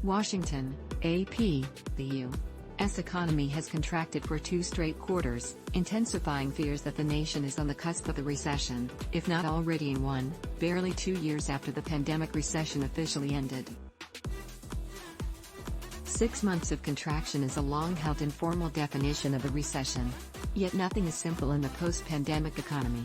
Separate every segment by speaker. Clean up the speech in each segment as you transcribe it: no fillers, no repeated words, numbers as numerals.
Speaker 1: Washington, AP, the U.S. economy has contracted for 2 straight quarters, intensifying fears that the nation is on the cusp of a recession, if not already in one, barely 2 years after the pandemic recession officially ended. 6 months of contraction is a long-held informal definition of a recession. Yet nothing is simple in the post-pandemic economy.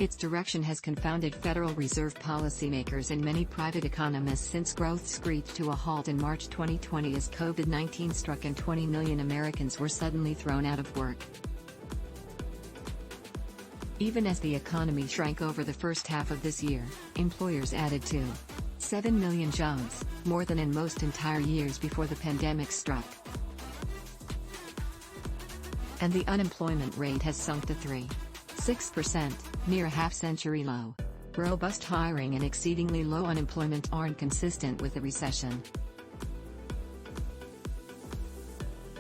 Speaker 1: Its direction has confounded Federal Reserve policymakers and many private economists since growth screeched to a halt in March 2020 as COVID-19 struck and 20 million Americans were suddenly thrown out of work. Even as the economy shrank over the first half of this year, employers added 7 million jobs, more than in most entire years before the pandemic struck. And the unemployment rate has sunk to 3.6%, near a half-century low. Robust hiring and exceedingly low unemployment aren't consistent with the recession.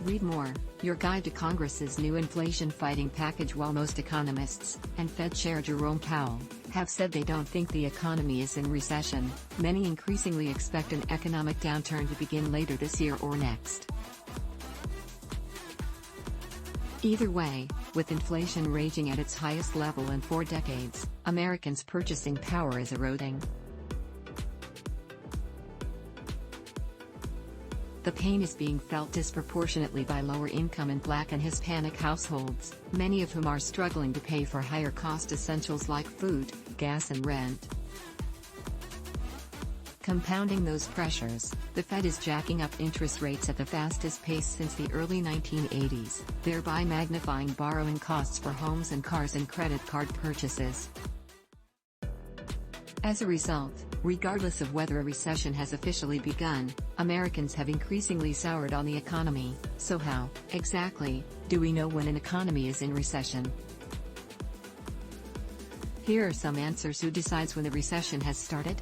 Speaker 1: Read more, your guide to Congress's new inflation-fighting package. While most economists, and Fed Chair Jerome Powell, have said they don't think the economy is in recession, many increasingly expect an economic downturn to begin later this year or next. Either way, with inflation raging at its highest level in 4 decades, Americans' purchasing power is eroding. The pain is being felt disproportionately by lower-income and Black and Hispanic households, many of whom are struggling to pay for higher-cost essentials like food, gas and rent. Compounding those pressures, the Fed is jacking up interest rates at the fastest pace since the early 1980s, thereby magnifying borrowing costs for homes and cars and credit card purchases. As a result, regardless of whether a recession has officially begun, Americans have increasingly soured on the economy. So how, exactly, do we know when an economy is in recession? Here are some answers. Who decides when the recession has started?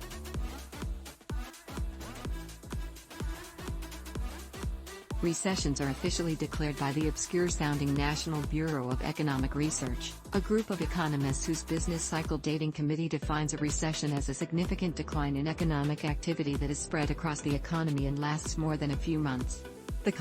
Speaker 1: Recessions are officially declared by the obscure-sounding National Bureau of Economic Research, a group of economists whose business cycle dating committee defines a recession as a significant decline in economic activity that is spread across the economy and lasts more than a few months. The